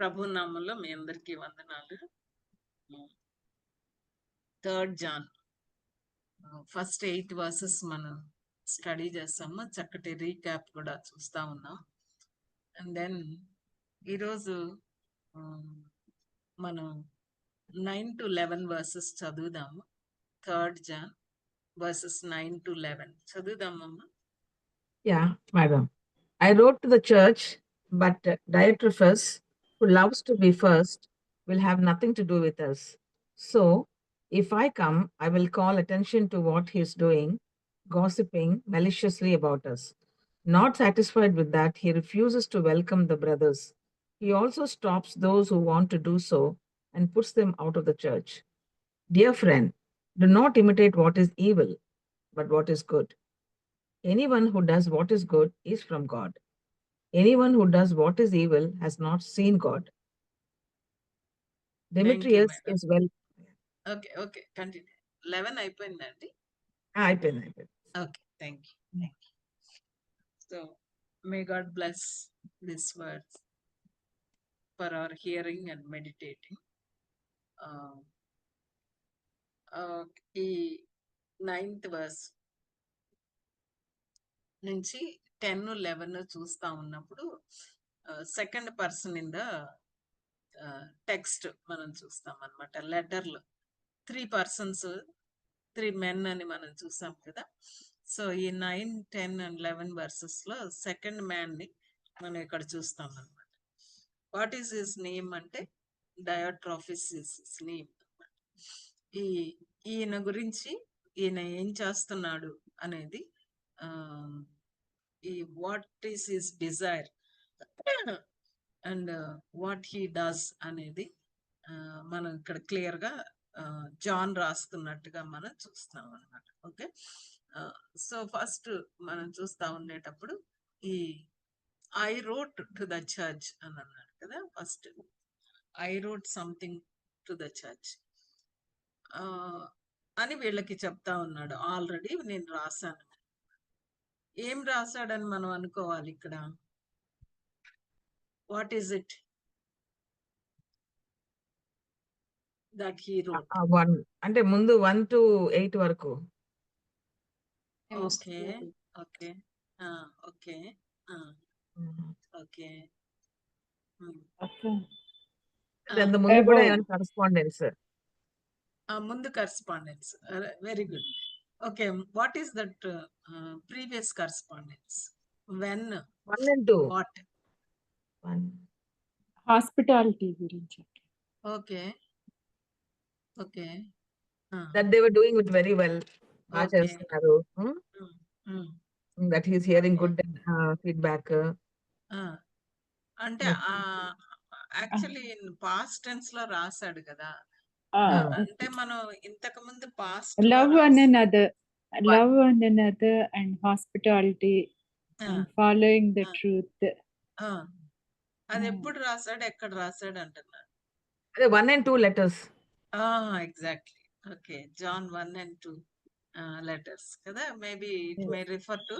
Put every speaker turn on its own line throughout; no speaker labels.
ప్రభు నామంలో మీ అందరికీ వందనాలు. థర్డ్ జాన్ ఫస్ట్ 8 వర్సెస్ మనం స్టడీ చేస్తాము. చక్కటి రీక్యాప్ కూడా చూస్తా ఉన్నాం. అండ్ దెన్ ఈరోజు మనం 9 to 11 వర్సెస్ చదువుదాము. థర్డ్ జాన్ వర్సెస్ 9 to 11 చదువుదామమ్మా.
Yeah, madam. I wrote to the church, but Diotrephes, who loves to be first, will have nothing to do with us. So, if I come, I will call attention to what he is doing, gossiping maliciously about us. Not satisfied with that, he refuses to welcome the brothers. He also stops those who want to do so and puts them out of the church. Dear friend, do not imitate what is evil, but what is good. Anyone who does what is good is from God. Anyone who does what is evil has not seen God. Demetrius
madam.
is well.
Okay okay continue. 11 అయిపోయిందండి.
అయిపోయింది.
Okay, thank you. So may God bless these words for our hearing and meditating. ఈ 9th verse నుంచి 10, 11 చూస్తా ఉన్నప్పుడు second person in the text మనం చూస్తాం అనమాట. లెటర్లు 3 persons, 3 men అని మనం చూసాం కదా. సో ఈ 9, 10 and 11 వర్సెస్ లో సెకండ్ మ్యాన్ ని మనం ఇక్కడ చూస్తాం అనమాట. వాట్ ఈస్ హిస్ నేమ్ అంటే డయోట్రోఫిస్ ఇస్ హిస్ నేమ్. ఈయన గురించి ఈయన ఏం చేస్తున్నాడు అనేది, ఈ what is his desire and what he does అనేది మనం ఇక్కడ క్లియర్ గా జాన్ రాస్తున్నట్టుగా మనం చూస్తాం అనమాట. ఓకే, సో ఫస్ట్ మనం చూస్తా ఉండేటప్పుడు ఈ I wrote to the church అని అన్నాడు కదా. First I wrote something to the church అని వీళ్ళకి చెప్తా ఉన్నాడు. ఆల్రెడీ నేను రాశాను. ఏం రాశాడని మనం అనుకోవాలి ఇక్కడ? What is it that he wrote?
అంటే ముందు 1 to 8 వరకు.
Okay okay okay okay.
ముందు కూడా కరెస్పాండెన్స్.
ముందు correspondence. Very good. Okay, what is that previous correspondence? When
1 and 2.
What?
Hospitality గురించి.
ఓకే ఓకే.
That they were doing it very well. బాగా చేస్తున్నారు. That he is hearing good feedback.
అంటే actually past tense లో రాశాడు కదా. అంటే మనం ఇంతకు ముందు past
love one another and hospitality and following the truth.
అది ఎప్పుడు రాశాడు, ఎక్కడ రాశాడు అంటున్నాడు?
అదే 1 and 2 letters.
Exactly. Okay, John 1 and 2 letters కదా. Maybe it may refer to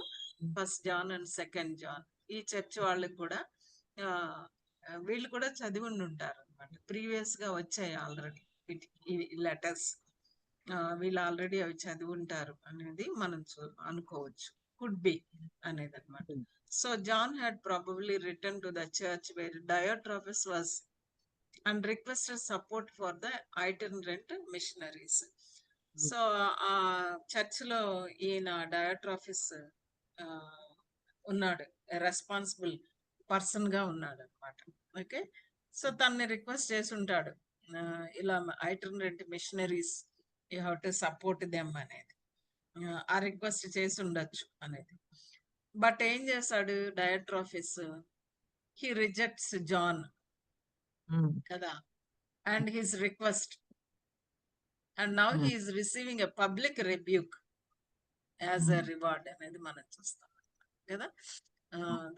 first John and second John. ఈ చర్చ్ వాళ్ళకి కూడా వీళ్ళు కూడా చదివి ఉంటారు అనమాట. ప్రీవియస్ గా వచ్చాయి ఆల్రెడీ ఈ లెటర్స్. వీళ్ళు ఆల్రెడీ అవి చదివి ఉంటారు అనేది మనం అనుకోవచ్చు. కుడ్ బి అనేది అనమాట. So John had probably return to the church where Diotrephes was and requested support for the itinerant missionaries. So ఆ చర్చ్ లో ఈయన డయోట్రోఫిస్ ఉన్నాడు, రెస్పాన్సిబుల్ పర్సన్ గా ఉన్నాడు అనమాట. ఓకే, సో తనని రిక్వెస్ట్ చేసి ఉంటాడు, ఇలా itinerant missionaries you have to support them అనేది. ఆ రిక్వెస్ట్ చేసి ఉండొచ్చు అనేది. బట్ ఏం చేశాడు డయోట్రోఫిస్? హీ రిజెక్ట్స్ జాన్ కదా and his request, and now he is receiving a public rebuke as a reward అనేది మనం చూస్తాం కదా.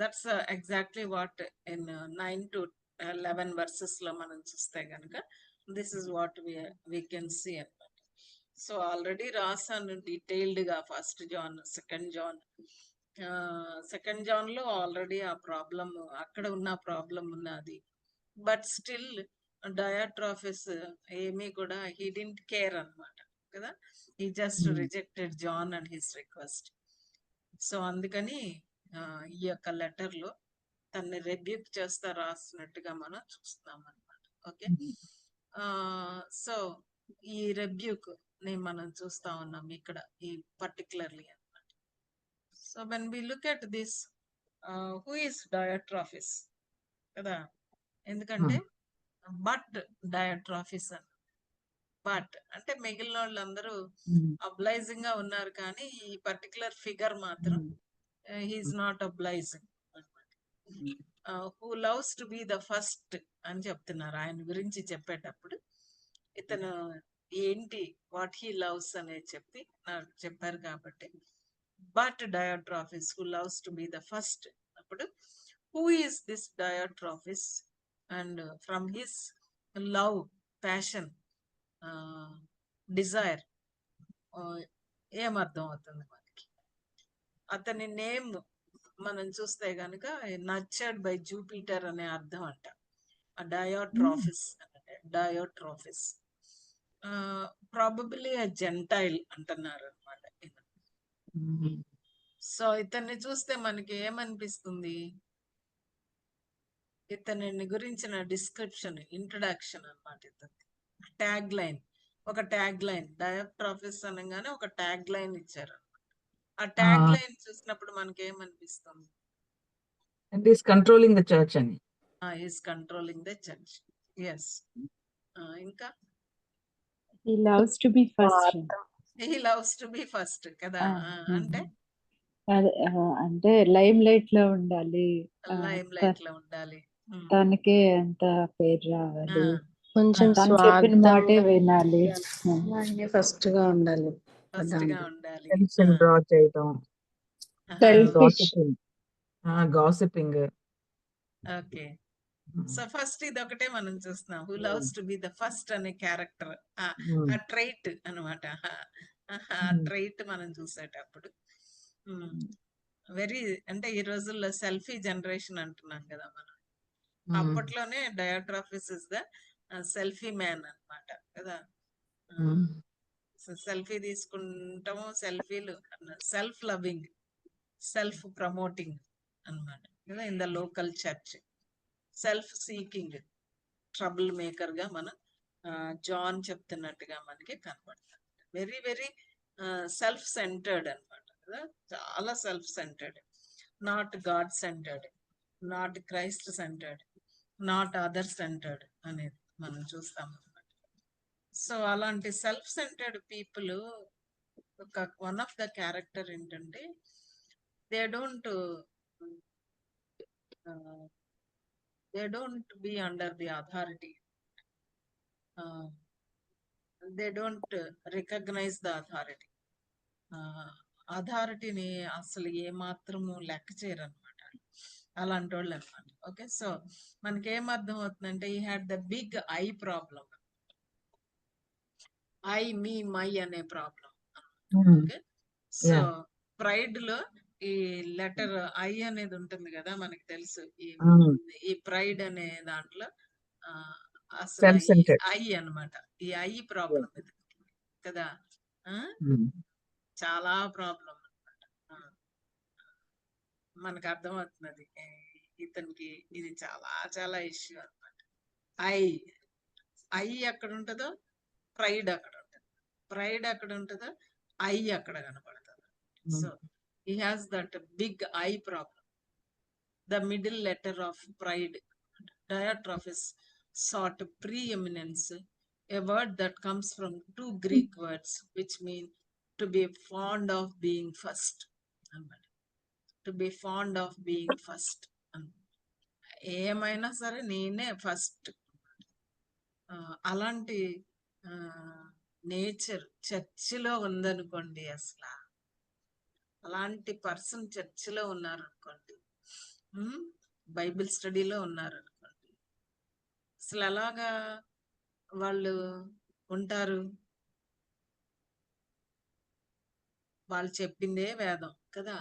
That's exactly what in 9 to 11 verses లో మనం చూస్తే కనుక this is what we can see అనమాట. సో ఆల్రెడీ రాసాను డీటెయిల్డ్ గా first John, second John. Second John లో ఆల్రెడీ ఆ ప్రాబ్లం, అక్కడ ఉన్న ప్రాబ్లం ఉన్నది. బట్ స్టిల్ డయాట్రాఫిస్ ఏమీ కూడా హీ డింట్ కేర్ అన్నమాట కదా. He just rejected John and his request. So అందుకని ఈ యొక్క లెటర్ లో తన్ని రెబ్యూక్ చేస్తా రాసినట్టుగా మనం చూస్తున్నాం అన్నమాట. ఓకే, సో ఈ రెబ్యూక్ ని మనం చూస్తా ఉన్నాం ఇక్కడ ఈ పర్టికులర్లీ అన్నమాట. So when we look at this, who is Diotrephes కదా, ఎందుకంటే బట్ డయాట్రాఫిస్ అని, బట్ అంటే మిగిలిన వాళ్ళందరూ అబ్లైజింగ్ గా ఉన్నారు కానీ ఈ పర్టికులర్ ఫిగర్ మాత్రం హీఈస్ నాట్ అబ్లైజింగ్ అన్నమాట. Who loves to be the first అని చెప్తున్నారు ఆయన గురించి చెప్పేటప్పుడు. ఇతను ఏంటి వాట్ హీ లవ్స్ అనేది చెప్పి నాకు చెప్పారు కాబట్టి, but Diotrephes who loves to be the first అప్పుడు who is this Diotrephes and from his love, passion, desire ఏమర్థం అవుతుంది మనకి. అతని నేమ్ మనం చూస్తే గనుక నర్చర్డ్ బై జూపిటర్ అనే అర్థం అంట. డయోట్రాఫిస్ అంటే డయోట్రాఫిస్ ప్రాబబిలీ జెంటైల్ అంటున్నారు అనమాట. సో ఇతన్ని చూస్తే మనకి ఏమనిపిస్తుంది, ఇతని గురించిన డిస్క్రిప్షన్, ఇంట్రడక్షన్ అన్నమాట. ఇతని ట్యాగ్ లైన్, ఒక ట్యాగ్ లైన్ డయాట్రాఫిస్ అనగానే ఒక ట్యాగ్ లైన్ ఇచ్చారు. ఆ ట్యాగ్ లైన్ చూసినప్పుడు మనకి ఏమనిపిస్తుంది,
And he's controlling the church అని.
Is controlling the church. Yes, ఇంకా
He loves to be first.
He loves to be first కదా. అంటే
అంటే లైమ్ లైట్ లో ఉండాలి,
లైమ్ లైట్ లో ఉండాలి,
తనకే అంత పేరు రావాలి,
కొంచెం
తను చెప్పిన మాటే వినాలి.
ఫస్ట్ గా ఉండాలి.
ఫస్ట్ గా ఉండాలి.
Attention draw చేయటం,
Selfish.
Gossiping.
Okay, so first ఇది ఒకటే మనం చూస్తున్నాం, who loves to be the first అనే క్యారెక్టర్, ఆ ట్రైట్ అనమాట. ఆ ట్రైట్ మనం చూసేటప్పుడు వెరీ, అంటే ఈ రోజుల్లో సెల్ఫీ జనరేషన్ అంటున్నాం కదా మనం. అప్పట్లోనే డయాట్రాఫిస్ ఇస్ ద సెల్ఫీ మ్యాన్ అన్నమాట కదా. సెల్ఫీ తీసుకుంటాము, సెల్ఫీలు, సెల్ఫ్ లవింగ్, సెల్ఫ్ ప్రమోటింగ్ అన్నమాట కదా. In the local church self seeking, trouble maker గా మనం జాన్ చెప్తున్నట్టుగా మనకి కనబడుతుంది. వెరీ వెరీ సెల్ఫ్ సెంటర్డ్ అన్నమాట కదా, చాలా self centred, not God centred, not Christ centred, not other centred అనేది మనం చూస్తాం అన్నమాట. సో అలాంటి సెల్ఫ్ సెంటర్డ్ పీపుల్ ఒక వన్ ఆఫ్ ద క్యారెక్టర్ ఏంటంటే they don't be under the authority. They don't recognize the authority. అథారిటీని అసలు ఏ మాత్రము లెక్క చేయరు అనమాట అలాంటి వాళ్ళు అనమాట. ఓకే, సో మనకి ఏమర్థం అవుతుందంటే ఈ had the big I problem, I me my అనే ప్రాబ్లం. ఓకే, సో ప్రైడ్ లో ఈ లెటర్ ఐ అనేది ఉంటుంది కదా, మనకి తెలుసు. ఈ ప్రైడ్ అనే దాంట్లో అసలు ఐ అన్నమాట, ఈ ఐ ప్రాబ్లం ఇది కదా, చాలా ప్రాబ్లం అన్నమాట. మనకు అర్థమవుతున్నది ఇతనికి ఇది చాలా చాలా ఇష్యూ అన్నమాట. ఐ ఎక్కడ ఉంటుందో ప్రైడ్ అక్కడ ఉంటుంది, ప్రైడ్ అక్కడ ఉంటుందో ఐ అక్కడ కనపడుతుంది. So he has that big I problem. The middle letter of pride, Diotrephes sought preeminence, a word that comes from two Greek words which mean to be fond of being first. To be fond of being first. ఏమైనా సరే నేనే first. అలాంటి nature చర్చిలో ఉందనుకోండి, అసలు అలాంటి person చర్చిలో ఉన్నారనుకోండి, బైబిల్ స్టడీలో ఉన్నారనుకోండి, అసలు ఎలాగా వాళ్ళు ఉంటారు? వాళ్ళు చెప్పిందే వేదం కదా,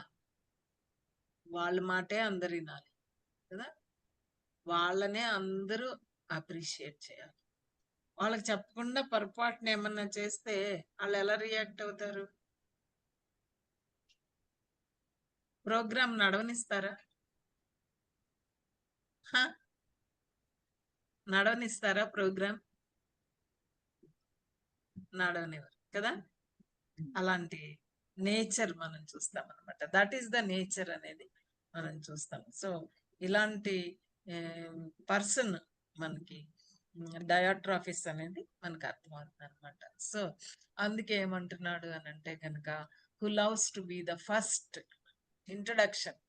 వాళ్ళ మాటే అందరు వినాలి కదా, వాళ్ళనే అందరూ అప్రిషియేట్ చేయాలి. వాళ్ళకి చెప్పకుండా పొరపాటున ఏమన్నా చేస్తే వాళ్ళు ఎలా రియాక్ట్ అవుతారు? ప్రోగ్రామ్ నడవనిస్తారా? హ? నడవనిస్తారా ప్రోగ్రామ్? నడవనివ్వరు కదా. అలాంటి నేచర్ మనం చూస్తాం అనమాట. దట్ ఈస్ ద నేచర్ అనేది మనం చూస్తాం. సో ఇలాంటి పర్సన్ మనకి డయాట్రాఫిస్ అనేది మనకు అర్థమవుతుంది అనమాట. సో అందుకే ఏమంటున్నాడు అని అంటే కనుక who loves to be the first introduction,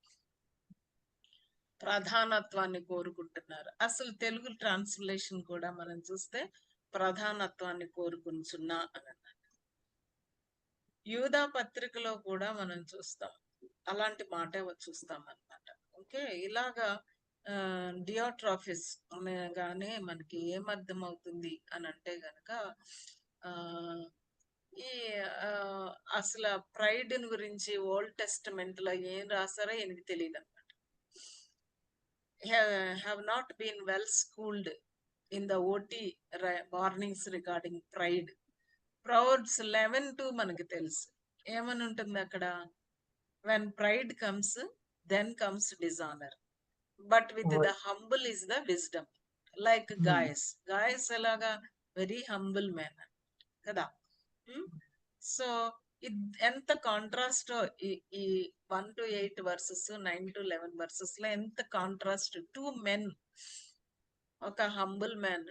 ప్రధానత్వాన్ని కోరుకుంటున్నారు. అసలు తెలుగు ట్రాన్స్లేషన్ కూడా మనం చూస్తే ప్రధానత్వాన్ని కోరుకుంటున్నా అని అన్నాడు. యూదా పత్రికలో కూడా మనం చూస్తాం, అలాంటి మాట చూస్తాం అన్నమాట. ఓకే, ఇలాగా డియోట్రాఫిస్ అనగానే మనకి ఏమర్థం అవుతుంది అని అంటే గనక ఈ అసలు ప్రైడ్ గురించి ఓల్డ్ టెస్టమెంట్ లో ఏం రాసారో எனக்கு తెలియదు అనమాట. have not been well schooled in the OT warnings regarding pride. Proverbs 11:2 మనకి తెలుసు ఏమని ఉంటుంది అక్కడ. when pride comes, then comes dishonor, but with the humble is the wisdom. like Gaius ఎలాగా వెరీ హంబుల్ మ్యాన్ కదా. సో ఎంత contrast ఈ 1 to 8 versus 9 to 11 verses లో ఎంత కాంట్రాస్ట్. 2 men, ఒక హంబుల్ మ్యాన్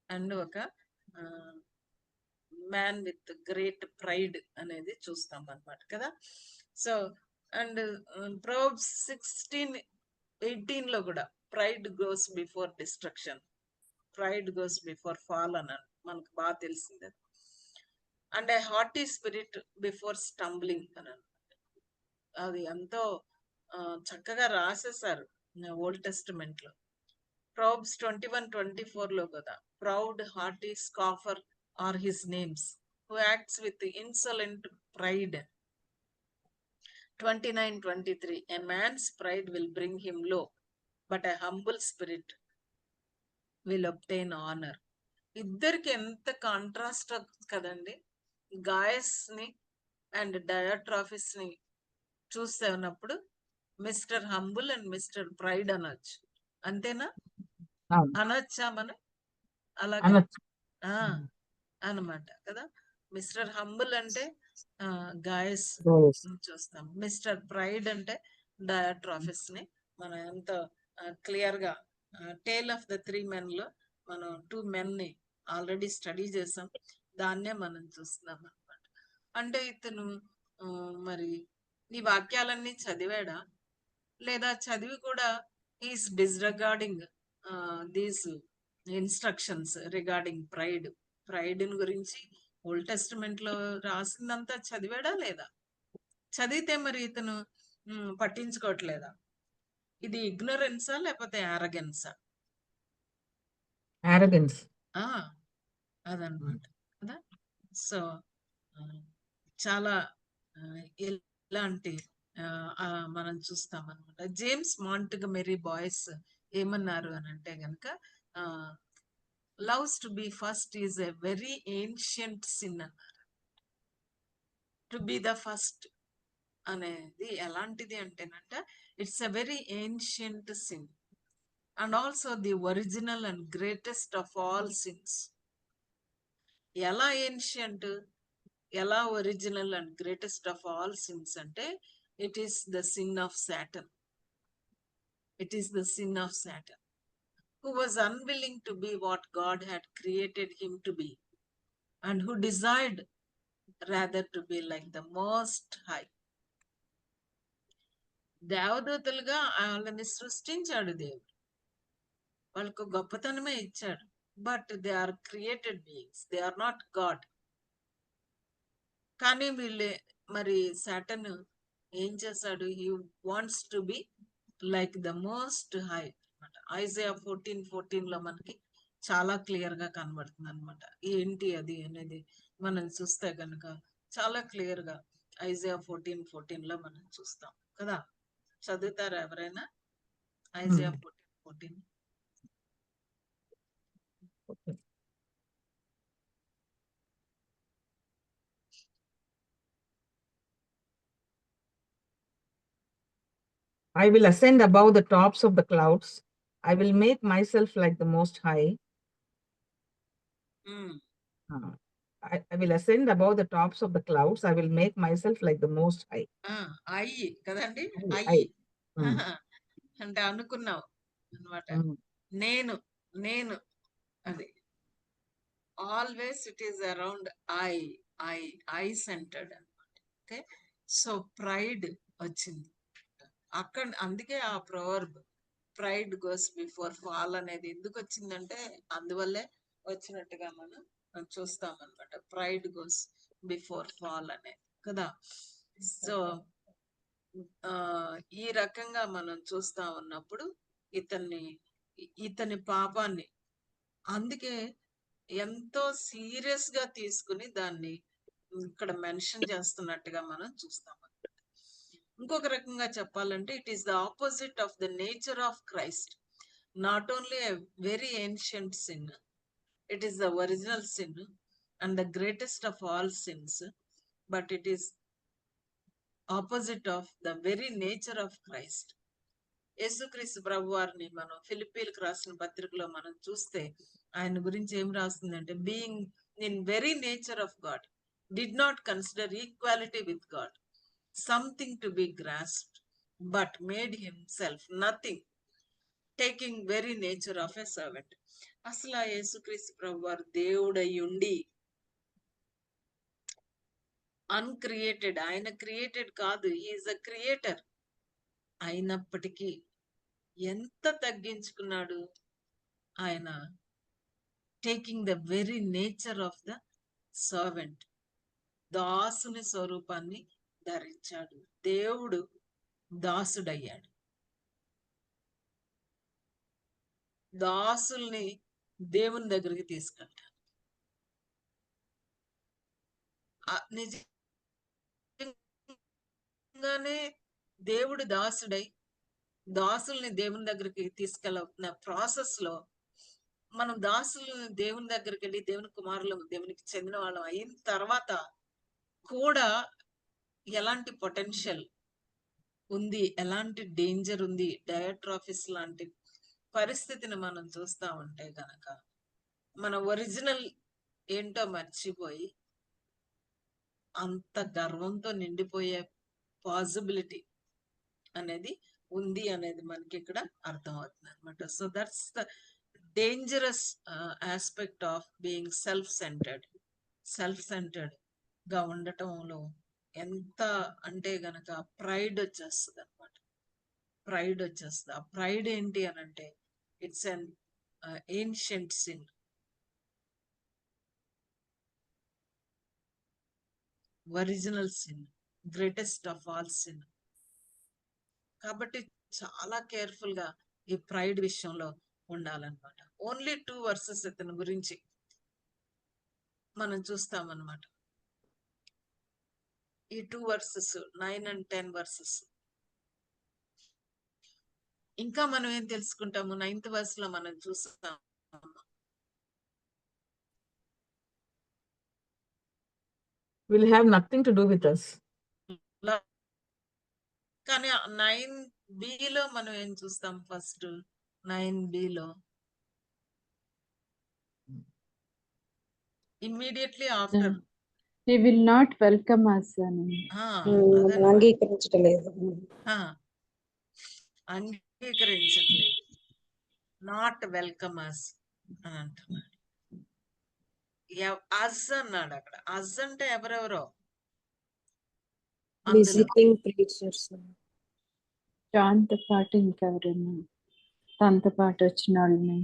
అండ్ ఒక మ్యాన్ విత్ గ్రేట్ ప్రైడ్ అనేది చూస్తాం అన్నమాట కదా. సో అండ్ Proverbs 16:18 లో కూడా pride goes before destruction, pride goes before fall అన్నాడు, మనకు బాగా తెలిసింది. And a haughty spirit before stumbling అని అది ఎంతో చక్కగా రాసేసారు ఓల్డ్ టెస్టమెంట్ లో. Proverbs 21:24 లో కదా proud haughty scoffer are his names who acts with insolent pride. 29:23 a man's pride will bring him low, but a humble spirit will obtain honor. ఇద్దరికి ఎంత కాంట్రాస్ట్ కదండి. గాయస్ ని అండ్ డయాట్రాఫిస్ ని చూస్తే ఉన్నప్పుడు mister humble and mister pride అనొచ్చు, అంతేనా? అనొచ్చా మనం అలాగే అన్నమాట కదా. మిస్టర్ హంబుల్ అంటే గాయస్ చూస్తాం, మిస్టర్ ప్రైడ్ అంటే డయాట్రాఫిస్ ని మనం ఎంతో క్లియర్ గా టేల్ ఆఫ్ ద 3 men లో మనం 2 men ని ఆల్రెడీ స్టడీ చేసాం, దాన్నే మనం చూస్తున్నాం అనమాట. అంటే ఇతను మరి ఈ వాక్యాలన్నీ చదివాడా, లేదా చదివి కూడా is disregarding these instructions regarding pride, pride గురించి ఓల్డ్ టెస్టమెంట్ లో రాసిందంతా చదివాడా లేదా? చదివితే మరి ఇతను పట్టించుకోవట్లేదా? ఇది ఇగ్నోరెన్సా లేకపోతే యారగెన్సా?
యారగెన్స్
అదనమాట కదా. సో చాలా ఇలాంటి మనం చూస్తాం అనమాట. జేమ్స్ మాంట్గమరీ బాయ్స్ ఏమన్నారు అని అంటే గనక loves to be first is a very ancient sin అన్నారు. టు బి ద ఫస్ట్ అనేది ఎలాంటిది అంటేనంట, it's a very ancient sin and also the original and greatest of all sins. ఎలా ఏన్షియంట్, ఎలా original and greatest of all sins అంటే it is the sin of Satan. It is the sin of Satan who was unwilling to be what God had created him to be and who desired rather to be like the Most High. దేవదూతలుగా వాళ్ళని సృష్టించాడు దేవుడు, వాళ్ళకు గొప్పతనమే ఇచ్చాడు, but they are created beings, they are not God. కానీ వీళ్ళే మరి సాటన్ ఏం చేశాడు, he wants to be like the Most High. Isaiah 14:14 లో మనకి చాలా క్లియర్ గా కనబడుతుంది అనమాట. ఏంటి అది అనేది మనం చూస్తే కనుక చాలా క్లియర్ గా ఐజయా 14:14 లో మనం చూస్తాం కదా. చదువుతారా ఎవరైనా Isaiah 14:14?
Okay. I will ascend above the tops of the clouds. I will make myself like the Most High.
Um,
I will ascend above the tops of the clouds. I will make myself like the Most High.
అయ్యి కదండి,
I-
అయ్యి
Mm,
అంటే అనుకున్నావు అన్నమాట.
mm.
నేను నేను అది always it is around I I I centred అనమాట. ఓకే, సో ప్రైడ్ వచ్చింది అక్కడ. అందుకే ఆ ప్రవర్బ్ ప్రైడ్ గోస్ బిఫోర్ ఫాల్ అనేది ఎందుకు వచ్చిందంటే అందువల్లే వచ్చినట్టుగా మనం చూస్తాం అనమాట. ప్రైడ్ గోస్ బిఫోర్ ఫాల్ అనేది కదా. సో ఈ రకంగా మనం చూస్తా ఉన్నప్పుడు ఇతని పాపాన్ని అందుకే ఎంతో సీరియస్ గా తీసుకుని దాన్ని ఇక్కడ మెన్షన్ చేస్తున్నట్టుగా మనం చూస్తాం. ఇంకొక రకంగా చెప్పాలంటే it is the opposite of the nature of Christ. Not only a very ancient sin, it is the original sin and the greatest of all since, but it is opposite of the very nature of Christ. యేసుక్రీస్తు ప్రభు వారిని మనం ఫిలిప్పీలకు రాసిన పత్రికలో మనం చూస్తే ఆయన గురించి ఏం రాస్తుందంటే, being in very nature of God did not consider equality with God something to be grasped, but made himself nothing, taking very nature of a servant. అసలు ఆ యేసుక్రీస్తు ప్రభు వారు దేవుడై ఉండి అన్క్రియేటెడ్, ఆయన క్రియేటెడ్ కాదు, ఈజ్ అ క్రియేటర్ అయినప్పటికీ ఎంత తగ్గించుకున్నాడు ఆయన, taking the very nature of the servant, దాసుని స్వరూపాన్ని ధరించాడు. దేవుడు దాసుడయ్యాడు. దాసుల్ని దేవుని దగ్గరికి తీసుకెళ్తాడు. నిజంగానే దేవుడు దాసుడై దాసుల్ని దేవుని దగ్గరికి తీసుకెళ్ళిన ప్రాసెస్ లో మనం దాసులు దేవుని దగ్గరికి వెళ్ళి దేవుని కుమారులు దేవునికి చెందిన వాళ్ళం అయిన తర్వాత కూడా ఎలాంటి పొటెన్షియల్ ఉంది, ఎలాంటి డేంజర్ ఉంది, డయాట్రాఫిస్ లాంటి పరిస్థితిని మనం చూస్తా ఉంటే గనక మన ఒరిజినల్ ఏంటో మర్చిపోయి అంత గర్వంతో నిండిపోయే పాసిబిలిటీ అనేది ఉంది అనేది మనకి ఇక్కడ అర్థం అవుతుంది అనమాట. So that's the dangerous aspect of being self centred గా ఉండటంలో ఎంత అంటే గనక ప్రైడ్ వచ్చేస్తుంది అనమాట. ప్రైడ్ వచ్చేస్తుంది. ఆ ప్రైడ్ ఏంటి అని అంటే it's an ancient sin, original sin, greatest of all sin. కాబట్టి చాలా కేర్ఫుల్ గా ఈ ప్రైడ్ విషయంలో ఉండాలన్నమాట. ఓన్లీ 2 వర్సెస్ ఇతని గురించి మనం చూస్తామన్నమాట. ఈ 2 వర్సెస్ 9 and 10 వర్సెస్. ఇంకా మనం ఏం తెలుసుకుంటాము 9th verse లో మనం చూస్తాం,
Will have nothing to do with us.
కానీ 9b లో మనం ఏం చూస్తాం, ఫస్ట్ 9b లో immediately after
He will not welcome us అని.
అంగీకరించట్లేదు.
అంగీకరించట్లేదు, నాట్ వెల్కమ్ అస్ అని అంటున్నాడు. అజ్ అన్నాడు అక్కడ. అజ్ అంటే ఎవరెవరో అందులో
విజిటింగ్ ప్రీచర్స్.
జాన్తో పాటు ఇంకెవరైనా తనతో పాటు వచ్చిన వాళ్ళని.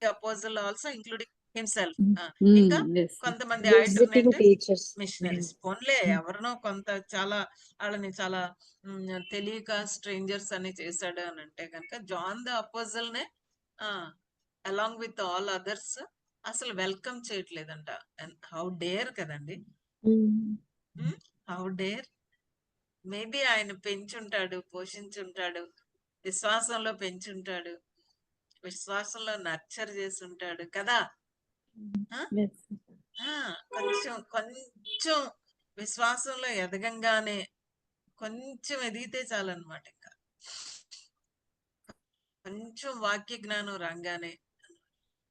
అపోజిల్ ఆల్సో ఇంక్లూడింగ్ హిమ్సెల్ఫ్.
Mm,
ఇంకా
yes, yes.
కొంతమంది
విజిటింగ్
ఆల్టర్నేట్
టీచర్స్.
మిషనరీస్. పోన్లే ఎవరినో కొంత చాలా వాళ్ళని చాలా తెలియక స్ట్రేంజర్స్ అని చేశాడు అని అంటే కనుక జాన్ ద అపోజిల్ నే అలాంగ్ విత్ ఆల్ అదర్స్ అసలు వెల్కమ్ చేయట్లేదంట. హౌ డేర్ కదండి, హౌ డేర్. మేబీ ఆయన పెంచుంటాడు, పోషించుంటాడు, విశ్వాసంలో పెంచుంటాడు, విశ్వాసంలో నర్చర్ చేసి ఉంటాడు కదా.
Yes.
కొంచెం కొంచెం విశ్వాసంలో ఎదగంగానే కొంచెం ఎదిగితే చాలన్నమాట. ఇంకా కొంచెం వాక్య జ్ఞానం రాగానే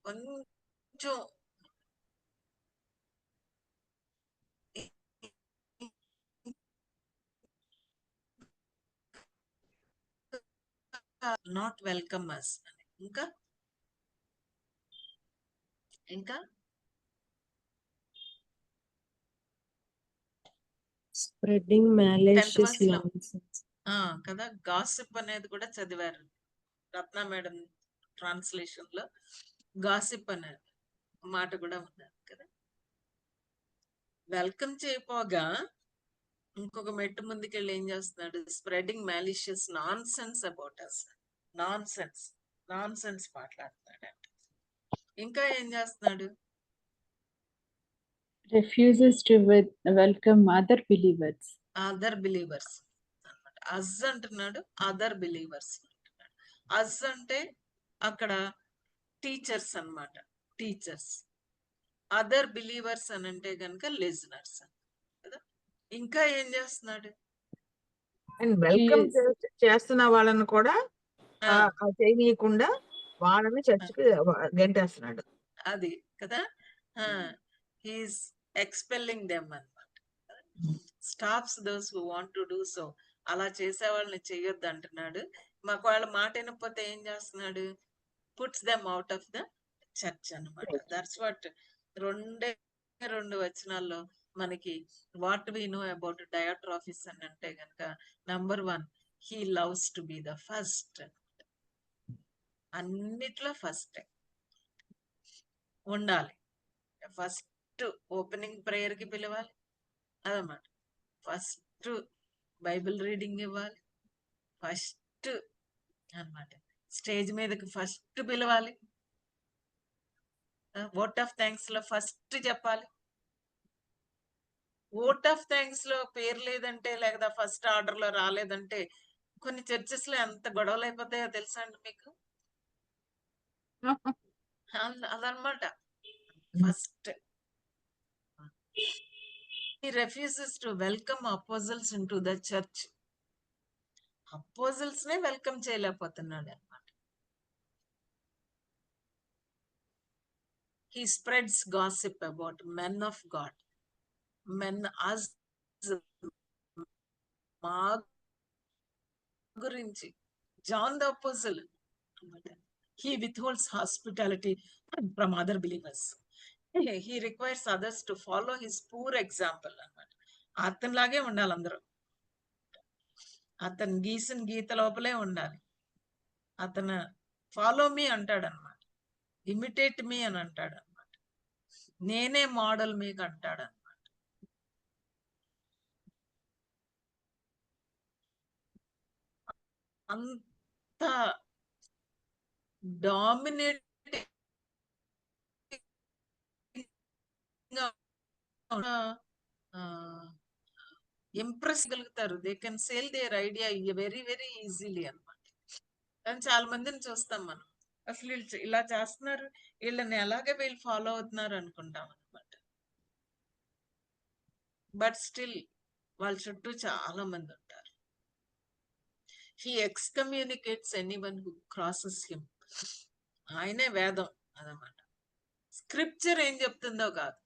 కొంచెం నాట్ వెల్కమ్ అస్ అని. ఇంకా ఇంకా
స్ప్రెడ్డింగ్ malicious
verse లో.
nonsense.
కదా, గాసిప్ అనేది కూడా చదివారు రత్న మేడం ట్రాన్స్లేషన్ లో. గాసిప్ అనే మాట కూడా ఉన్నది కదా. వెల్కమ్ చేయపోగా ఇంకొక మెట్టు ముందుకెళ్ళి ఏం చేస్తున్నాడు? Spreading malicious nonsense about us. Nonsense మాట్లాడుతున్నాడు. ఇంకా ఏం చేస్తున్నాడు?
Refuses to welcome other believers.
Other believers అన్నమాట. అజ్ అంటున్నాడు, అదర్ బిలీవర్స్ అంటున్నాడు. అజ్ అంటే అక్కడ టీచర్స్ అన్నమాట, టీచర్స్. అదర్ బిలీవర్స్ అని అంటే కనుక లిజనర్స్ కదా. ఇంకా ఏం చేస్తున్నాడు?
అండ్ వెల్కమ్
He
చేస్తున్న వాళ్ళని కూడా
ఆ,
చేయనీయకుండా వాళ్ళని చర్చికి గెంటేస్తున్నాడు.
అది కదా. హీస్ ఎక్స్పెల్లింగ్ దెమ్ అన్నమాట. Stops those who want to do so. అలా చేసే వాళ్ళని చెయ్యొద్దు అంటున్నాడు. మాకు వాళ్ళ మాట వినకపోతే ఏం చేస్తున్నాడు? Puts them out of the church అన్నమాట. దట్స్ వాట్ 2 వచనాల్లో మనకి వాట్ వి నో అబౌట్ డయాట్రాఫిస్ అని అంటే గనక, number 1, he loves to be the first. అన్నిట్లో ఫస్ట్ ఉండాలి. ఫస్ట్ ఓపెనింగ్ ప్రేయర్ కి పిలవాలి అదన్నమాట. ఫస్ట్ బైబిల్ రీడింగ్ ఇవ్వాలి. ఫస్ట్ అన్నమాట స్టేజ్ మీదకి ఫస్ట్ పిలవాలి. ఓట్ ఆఫ్ థ్యాంక్స్ లో ఫస్ట్ చెప్పాలి. ఓట్ ఆఫ్ థ్యాంక్స్ లో పేరు లేదంటే, లేదా ఫస్ట్ ఆర్డర్ లో రాలేదంటే కొన్ని చర్చెస్ లో ఎంత గొడవలు అయిపోతాయో తెలుసా అండి మీకు? అదనమాట. First he refuses to welcome apostles into the church. అపోజల్స్ నే వెల్కమ్ చేయలేకపోతున్నాడు అన్నమాట. he spreads gossip about men of God. men as మా గురించి, జాన్ ద అపోజల్ అన్నమాట. he withholds hospitality from other believers. he requires others to follow his poor example అన్నమాట. అతనిలాగే ఉండాలి అందరూ. అతను గీసిన గీత లోపలే ఉండాలి. అతను ఫాలో మీ అంటాడు అనమాట, ఇమిటేట్ మీ అని అంటాడు అనమాట, నేనే మోడల్ మీకు అంటాడు అనమాట. అంత డామినేట్ ఇంప్రెస్ గలుగుతారు. They can sell their idea very very easily అనమాట. కానీ చాలా మందిని చూస్తాం మనం, అసలు వీళ్ళు ఇలా చేస్తున్నారు, వీళ్ళని ఎలాగే వీళ్ళు ఫాలో అవుతున్నారు అనుకుంటాం అనమాట. బట్ స్టిల్ వాళ్ళ చుట్టూ చాలా మంది ఉంటారు. He excommunicates anyone who crosses him. ఆయనే వేదం అదనమాట. స్క్రిప్చర్ ఏం చెప్తుందో కాదు,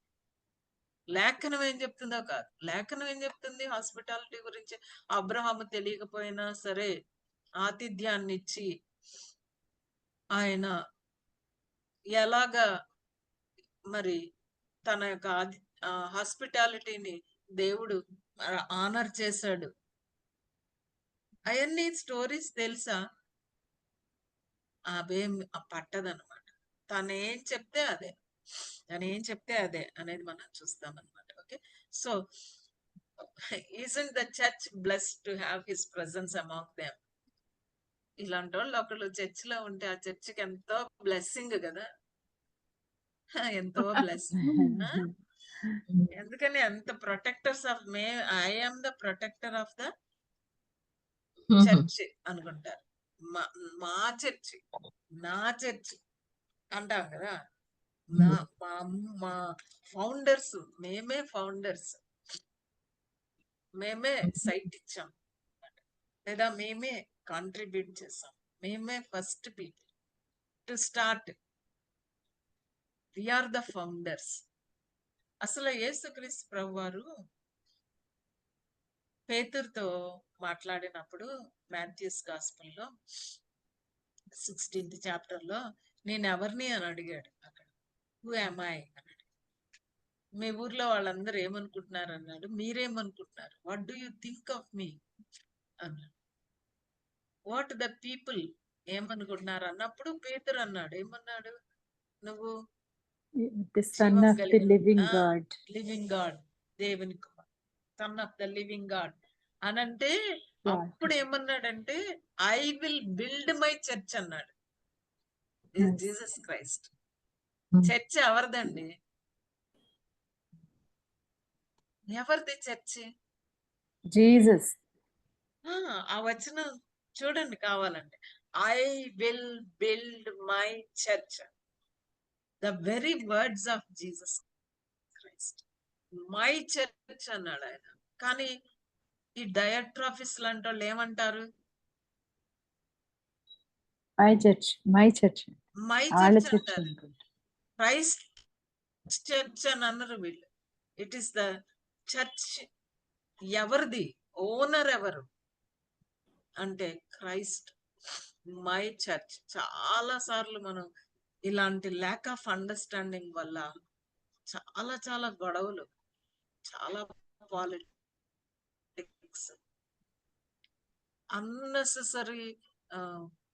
లేఖనం ఏం చెప్తుందో కాదు. లేఖనం ఏం చెప్తుంది? హాస్పిటాలిటీ గురించి. అబ్రహాము తెలియకపోయినా సరే ఆతిథ్యాన్ని ఇచ్చి ఆయన ఎలాగా మరి తన యొక్క హాస్పిటాలిటీని దేవుడు ఆనర్ చేశాడు. అవన్నీ స్టోరీస్ తెలుసా? అవేం పట్టదనమాట. తనేం చెప్తే అదే, తనేం చెప్తే అదే అనేది మనం చూస్తాం అనమాట. Okay, so isn't the church blessed to have his presence among them? ఇలాంటి వాళ్ళు ఒకళ్ళు చర్చిలో ఉంటే ఆ చర్చికి ఎంతో బ్లెస్సింగ్ కదా, ఎంతో బ్లెస్సింగ్. ఎందుకని ఎంత protectors of I am the protector of the church అనుకుంటారు. మా చర్చి నా చర్చ్ అంటాం కదా, నా మా ఫౌండర్స్, మేమే ఫౌండర్స్, మేమే సైట్ ఇచ్చాం, లేదా మేమే కాంట్రిబ్యూట్ చేసాం, మేమే first people to start, we are the founders. అసలు యేసుక్రీస్తు ప్రభు వారు పేతురుతో మాట్లాడినప్పుడు మాథ్యూస్ గాస్పెల్లో 16th చాప్టర్లో నేను ఎవరిని అని అడిగాడు. అక్కడ హూ యామ్ ఐ అన్నాడు. మీ ఊర్లో వాళ్ళందరూ ఏమనుకుంటున్నారు అన్నాడు. మీరేమనుకుంటున్నారు, what do you think of me అన్నాడు. వాట్ ద పీపుల్ ఏమనుకుంటున్నారు అన్నప్పుడు పేతురు అన్నాడు, ఏమన్నాడు, నువ్వు
The Son
జీవం
of the
కలిగిన
living God.
లివింగ్ గాడ్, దేవుని కుమార్, son of the living God అనంటే
God.
అప్పుడు ఏమన్నాడంటే I will build my church అన్నాడు.
Yes.
Jesus Christ.
Hmm.
Church ఎవరిదండి? ఎవరిది చర్చి?
Jesus.
ఆ వచనం చూడండి కావాలంటే, I will build my church, the very words of Jesus Christ. My church అన్నాడు ఆయన. కానీ ఈ డయాట్రాఫిస్ లాంటి వాళ్ళు ఏమంటారు,
My church. My church.
My
వాళ్ళ
చర్చ్
చర్చ్
అంటారు,
అనుకుంటా.
క్రైస్ట్ చర్చ్ అని అన్నారు వీళ్ళు. It is the church. ఎవరిది? ఓనర్ ఎవరు అంటే క్రైస్ట్. My church. చాలా సార్లు మనం ఇలాంటి ల్యాక్ ఆఫ్ అండర్స్టాండింగ్ వల్ల చాలా చాలా గొడవలు, చాలా పాలిటిక్స్, అన్నెసెసరీ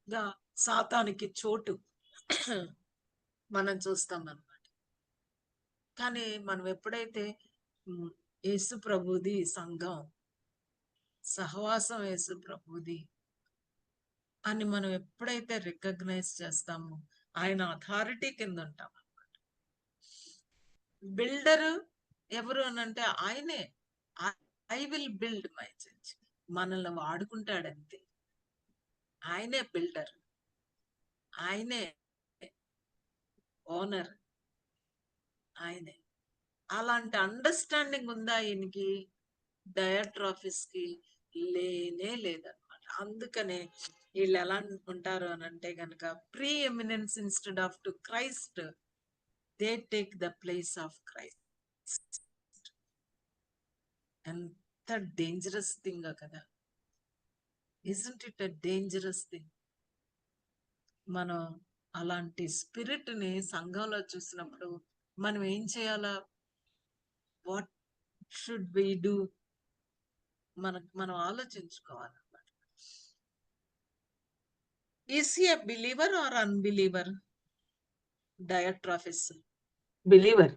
గా సాతానికి చోటు మనం చూస్తాం అన్నమాట. కానీ మనం ఎప్పుడైతే యేసు ప్రభుది సంఘం, సహవాసం యేసు ప్రభుది అని మనం ఎప్పుడైతే రికగ్నైజ్ చేస్తామో ఆయన అథారిటీ కింద ఉంటాం అన్నమాట. బిల్డర్ ఎవరు అని అంటే ఆయనే. I will build my church. మనల్ని వాడుకుంటాడంతే. ఆయనే బిల్డర్, ఆయనే ఓనర్, ఆయనే. అలాంటి అండర్స్టాండింగ్ ఉందా ఈయనకి? డయాట్రాఫిస్ కి లేనే లేదనమాట. అందుకనే వీళ్ళు ఎలా ఉంటారు అని అంటే గనక, preeminence instead of to Christ, they take the place of Christ. ఎంత డేంజరస్ థింగ్ కదా. Isn't it a dangerous thing? మనం అలాంటి స్పిరిట్ ని సంఘంలో చూసినప్పుడు మనం ఏం చేయాలా? What should we do? మనం ఆలోచించుకోవాలన్నమాట. Is he a believer or unbeliever? Diotrephes
believer.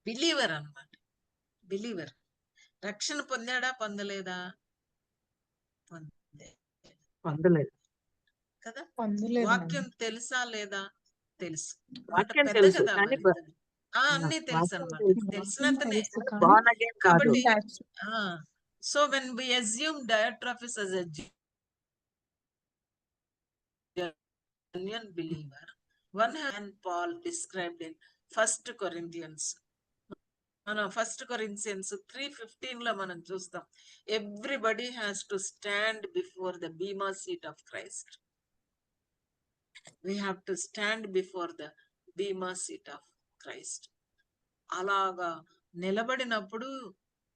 Believer అన్నమాట. బిలీవర్. రక్షణ పొందాడా, పొందలేదా?
పొందలేదు
కదా.
పొందలేదు
వాక్యం తెలుసా లేదా? తెలుసు. మాట
వాక్యం
పెద్ద
తెలుసు
కదా
కానీ
మరి. అన్ని తెలుసు
వాక్యం
అనమాట.
తెలుసు.
తెలిసినంతనే.
born again కాదు.
కాబట్టి so when we assume Diotrephes as a genuine believer, one hand Paul described in 1 Corinthians. మనం 1 Corinthians 3:15 లో మనం చూస్తాం, everybody has to stand before the bema seat of Christ. We have to stand before the bema seat of Christ. అలాగా నిలబడినప్పుడు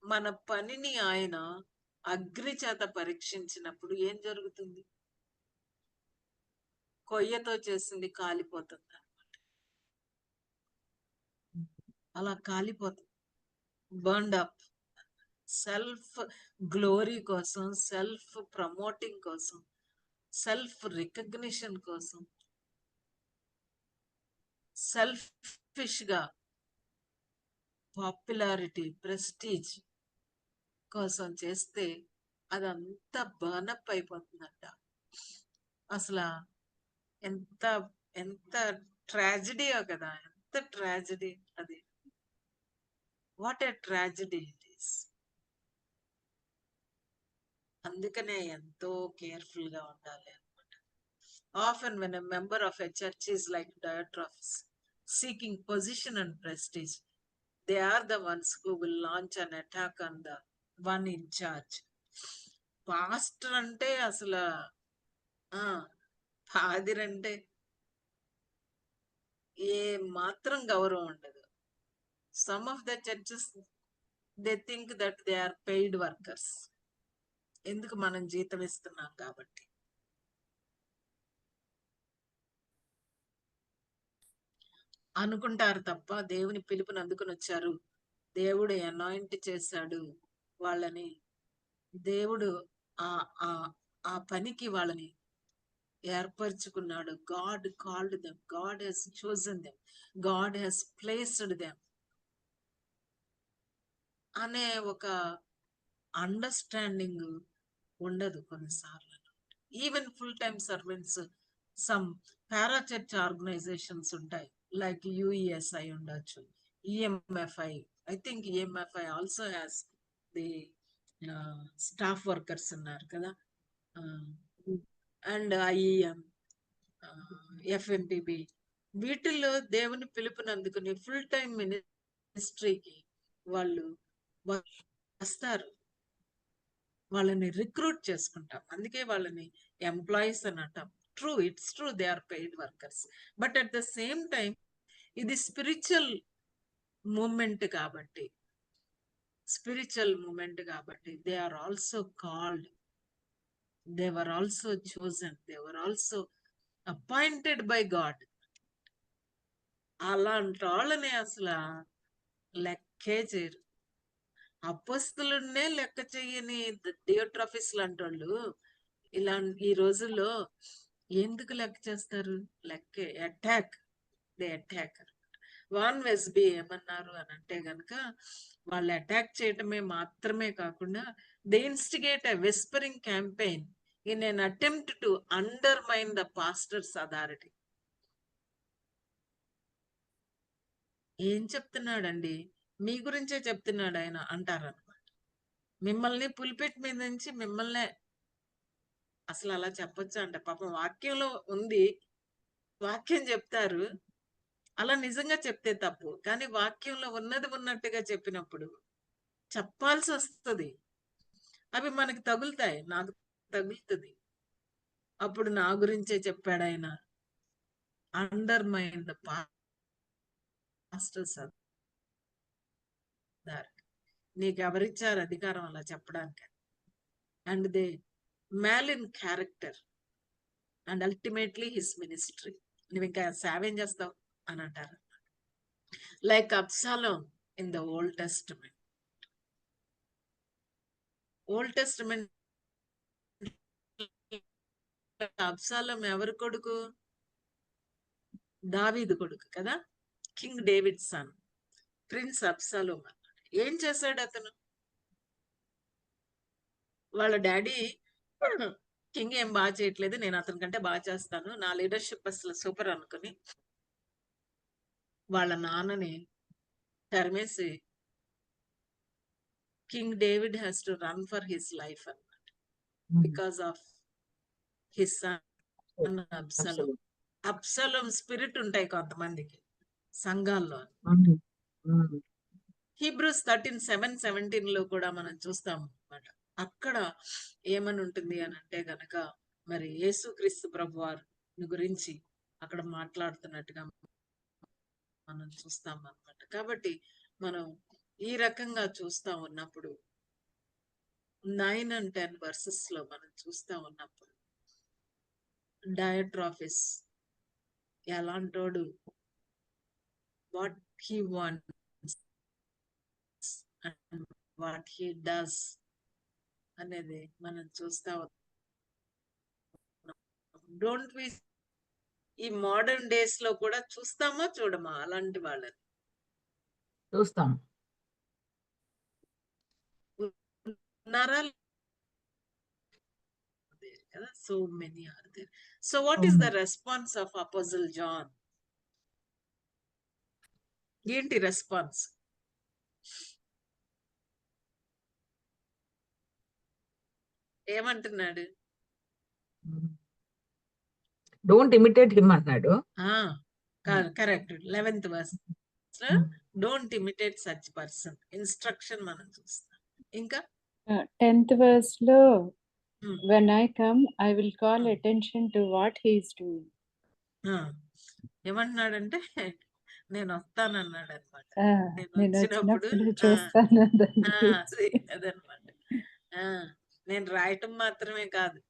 మన పనిని ఆయన అగ్ని చేత పరీక్షించినప్పుడు ఏం జరుగుతుంది? కొయ్యతో చేసింది కాలిపోతుంది అన్నమాట. అలా కాలిపోతుంది, బర్న్డ్ అప్. సెల్ఫ్ గ్లోరీ కోసం, సెల్ఫ్ ప్రమోటింగ్ కోసం, సెల్ఫ్ రికగ్నిషన్ కోసం, సెల్ఫిష్ గా పాపులారిటీ, ప్రెస్టీజ్ కోసం చేస్తే అదంతా బర్నప్ అయిపోతుందంట. అసలు ఎంత ఎంత ట్రాజడీయో కదా, ఎంత ట్రాజడీ అది. What a tragedy it is. అందుకనే ఎంతో కేర్ఫుల్ గా ఉండాలి అన్నమాట. Often when a member of a church is like Diotrephes, seeking position and prestige, they are the ones who will launch an attack on the one in charge. Pastor అంటే అసలు father ఏ మాత్రం గౌరవం ఉండదు. Some of the churches they think that they are paid workers. ఎందుకు మనం జీతం ఇస్తున్నాం కాబట్టి. అనుకుంటారు తప్ప దేవుని పిలుపుని అందుకుని వచ్చారు, దేవుడు అనాయింట్ చేశాడు వాళ్ళని, దేవుడు ఆ ఆ ఆ పనికి వాళ్ళని ఏర్పరచుకున్నాడు. God called them, God he's chosen them, God he's placed them అనే ఒక అండర్స్టాండింగ్ ఉండదు కొన్నిసార్లు. Even full time servants, some para church organizations ఉంటాయి, లైక్ యుఈఎస్ఐ ఉండొచ్చు, EMFI. I think EMFI also has the staff workers ఉన్నారు కదా, and IEM, ఎఫ్ఎంపిబి. వీటిల్లో దేవుని పిలుపునందుకుని ఫుల్ టైం మినిస్ట్రీకి వాళ్ళు వస్తారు, వాళ్ళని రిక్రూట్ చేసుకుంటాం, అందుకే వాళ్ళని ఎంప్లాయీస్ అని అంటాం. True, it's true, they are paid workers. But at the same time ఇది స్పిరిచువల్ మూమెంట్ కాబట్టి, they are also called, they were also chosen, they were also appointed by God. అలాంటి వాళ్ళని అసలు లెక్కే చేయరు. అపోస్తలున్నే లెక్క చెయ్యని థియోట్రఫిస్ లాంటి వాళ్ళు ఇలా ఈ రోజుల్లో ఎందుకు లెక్క చేస్తారు? లెక్కే. Attack, they attack. వాన్ వెస్బీ ఏమన్నారు అని అంటే గనక, వాళ్ళు అటాక్ చేయటమే మాత్రమే కాకుండా they instigate a whispering campaign in N attempt to undermine the pastors authority. ఏం చెప్తున్నాడండి, మీ గురించే చెప్తున్నాడు ఆయన అంటారనమాట. మిమ్మల్ని పులిపెట్ మీద నుంచి మిమ్మల్నే అసలు అలా చెప్పొచ్చా అంట. పాపం వాక్యంలో ఉంది, వాక్యం చెప్తారు, అలా నిజంగా చెప్తే తప్పు, కానీ వాక్యంలో ఉన్నది ఉన్నట్టుగా చెప్పినప్పుడు చెప్పాల్సి వస్తుంది. అవి మనకి తగులుతాయి, నాకు తగులుతుంది. అప్పుడు నా గురించే చెప్పాడు ఆయన, అండర్మైన్ ద పాస్టర్స్. నీకు ఎవరిచ్చారు అధికారం అలా చెప్పడానికి? And they malign character and ultimately his ministry. నువ్వు ఇంకా సేవ ఏం చేస్తావు అని అంటారు. Like Absalom in the Old Testament. Old Testament Absalom ఎవరి కొడుకు? దావీదు కొడుకు కదా, king David son, prince Absalom. ఏం చేశాడు అతను? వాళ్ళ డాడీ కింగ్ ఏం బాగా చేయట్లేదు, నేను అతని కంటే బాగా చేస్తాను, నా లీడర్షిప్ అసలు సూపర్ అనుకుని వాళ్ళ నాన్నని తరిమేసి king David has to run for his life అన్నమాట, because of his son Absalom. Absalom spirit ఉంటాయి కొంతమందికి సంఘాల్లో. హీబ్రూస్ 13:7-17 లో కూడా మనం చూస్తాం అన్నమాట. అక్కడ ఏమని ఉంటుంది అని అంటే గనక, మరి యేసుక్రీస్తు ప్రభువారి గురించి అక్కడ మాట్లాడుతున్నట్టుగా మనం చూస్తాం అన్నమాట. కాబట్టి మనం ఈ రకంగా చూస్తా ఉన్నప్పుడు 9 and 10 verses లో మనం చూస్తా ఉన్నప్పుడు డయోట్రాఫిస్ ఎలాంటోడు, what he wants and what he does అనేది మనం చూస్తా ఉన్నాం. డోంట్ వి ఈ మోడర్న్ డేస్ లో కూడా చూస్తామా చూడమా అలాంటి వాళ్ళని?
చూస్తాం.
ఉన్నారా కదా? So many are there. So what is the response of apostle John? ఏంటి రెస్పాన్స్? ఏమంటున్నాడు?
డోంట్ ఇమిటేట్ హిమ్ అన్నాడు.
Correct. 11th verse don't imitate such person instruction మనం చూస్తాం. ఇంకా
10th verse లో
Hmm.
when I come, I will call
Hmm.
attention to what he is doing.
ఏమంటున్నాడంటే నేను వస్తానన్నాడు అనమాట. నేను
నేను
వచ్చినప్పుడు
వచ్చినప్పుడు చూస్తాను
అదనమాట. నేను రాయటం మాత్రమే కాదు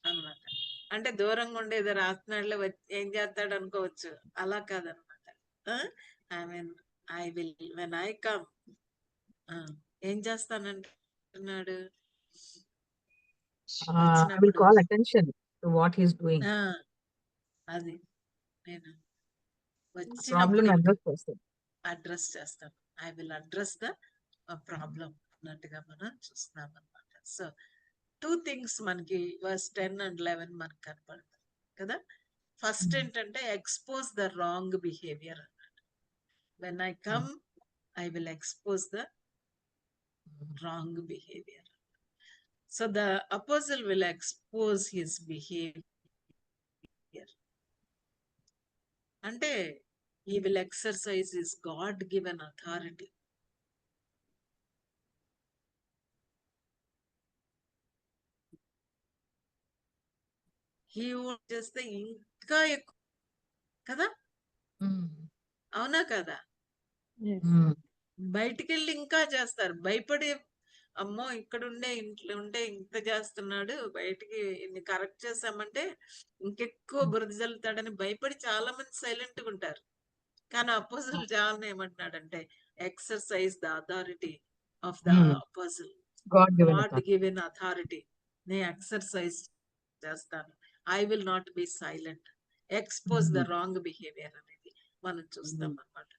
అన్నమాట. అంటే దూరంగా ఉండేది రాస్తున్నాడులే ఏం చేస్తాడు అనుకోవచ్చు, అలా కాదనమాట. I mean I will when I come ఏం చేస్తానంటున్నాడు,
I will
వచ్చినప్పుడు
call attention to what he is doing.
అది నేను
Problem
వచ్చినప్పుడు
address చేస్తాడు.
అడ్రస్ చేస్తాను. I will address the problem అన్నట్టుగా మనం చూస్తున్నాం అనమాట. సో 2 things మనకి verse 10 and 11 మనకు కనపడుతుంది కదా. ఫస్ట్ ఏంటంటే ఎక్స్పోజ్ ద రాంగ్ బిహేవియర్ అన్నాడు. When I come I will expose the wrong behaviour. So the అపోజిల్ will expose his behaviour అంటే he will exercise his God given authority. He would చేస్తే ఇంకా ఎక్కువ కదా, అవునా కదా. బయటికి వెళ్ళి ఇంకా చేస్తారు, భయపడి అమ్మో ఇక్కడ ఉండే ఇంట్లో ఉంటే ఇంత చేస్తున్నాడు, బయటికి ఇన్ని కరెక్ట్ చేసామంటే ఇంకెక్కువ బురద జల్లుతాడని భయపడి చాలా మంది సైలెంట్ గా ఉంటారు. కానీ అపోజిల్ జాన్ ఏమంటున్నాడంటే exercise the authority of the apostle, God given authority నే ఎక్సర్సైజ్ చేస్తాను. I will not be silent, expose the wrong behaviour అనేది మనం చూస్తాం అన్నమాట.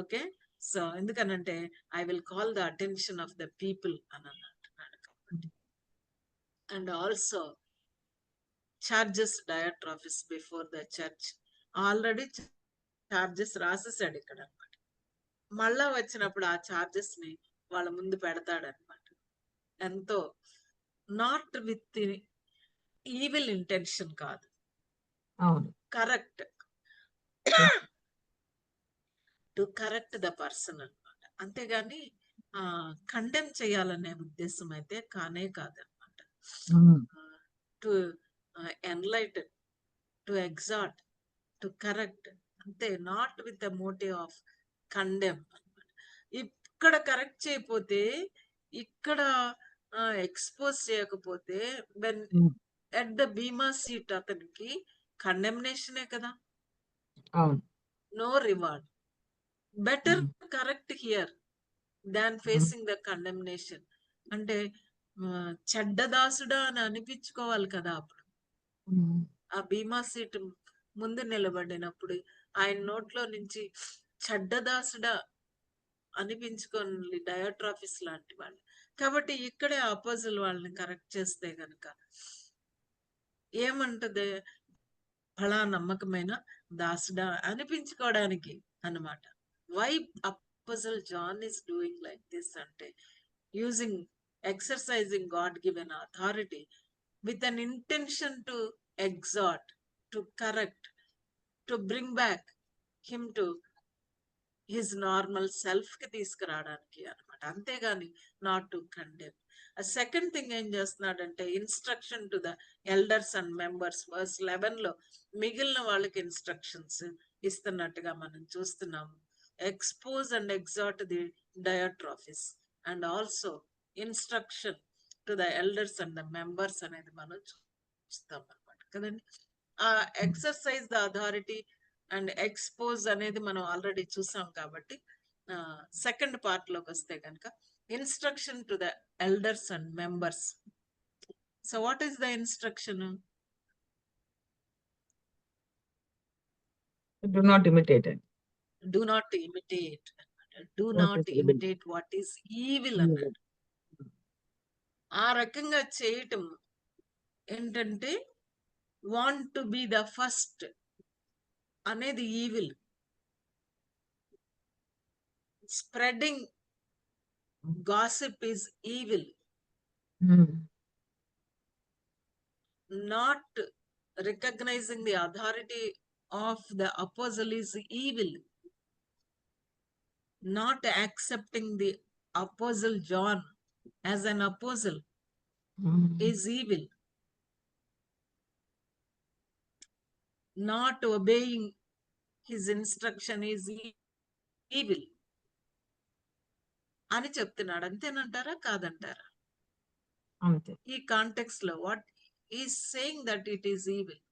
ఓకే, సో ఎందుకనంటే I will call the attention of the people అని అంటున్నాడు కాబట్టి. And also charges Diotrephes before the church, already charges రాసేసాడు ఇక్కడ అనమాట. మళ్ళా వచ్చినప్పుడు ఆ చార్జెస్ ని వాళ్ళ ముందు పెడతాడనమాట. ఎంతో నాట్ విత్ ఈవిల్ ఇంటెన్షన్ కాదు, correct to correct the person అనమాట. అంతేగాని కండెమ్ చేయాలనే ఉద్దేశం అయితే కానే కాదనమాట. To enlighten, to exalt, to correct, అంతే, not with the motive of condemn అనమాట. ఇక్కడ కరెక్ట్ చేయకపోతే, ఇక్కడ ఎక్స్పోజ్ చేయకపోతే, when at the bema seat అతనికి కండెమ్నేషనే కదా, no reward. Better correct here than facing the condemnation. అంటే చెడ్డదాసుడా అని అనిపించుకోవాలి కదా అప్పుడు. ఆ బీమా సీట్ ముందు నిలబడినప్పుడు ఆయన నోట్లో నుంచి చెడ్డదాసుడా అనిపించుకోని డయాట్రాఫిస్ లాంటి వాళ్ళు. కాబట్టి ఇక్కడే అపోజిల్ వాళ్ళని కరెక్ట్ చేస్తే గనక ఏమంటది, ఫలా నమ్మకమైన దాసుడా అనిపించుకోవడానికి అన్నమాట. Why apostle John is doing like this అంటే using exercising God given authority with an intention to exhort, to correct, to bring back him to his normal self కి తీసుకురావడానికి అనమాట. అంతేగాని not to condemn. Second thing ఏం చేస్తున్నాడంటే instruction to the elders and members. Verse 11 లో మిగిలిన వాళ్ళకి instructions ఇస్తున్నట్టుగా మనం చూస్తున్నాము. Expose and exhort the Diotrephes and also instruction to the elders and the members అనేది మనం చూస్తాం అనమాట కదండి. ఆ exercise the authority and expose అనేది మనం ఆల్రెడీ చూసాం కాబట్టి సెకండ్ పార్ట్ లోకి వస్తే కనుక instruction to the elders and members. So what is the instruction?
Do not imitate it.
Do not imitate. Do not imitate what is evil అన్నాడు. ఆ రకంగా చేయటం ఏంటంటే want to be the first అనేది evil. Spreading gossip is evil. Not recognizing the authority of the apostle is evil. Not accepting the apostle John as an apostle is evil. Not obeying his instruction is evil అని చెప్తున్నాడు. అంతేనంటారా కాదంటారా?
అంతే.
ఈ context లో what is saying that it is evil.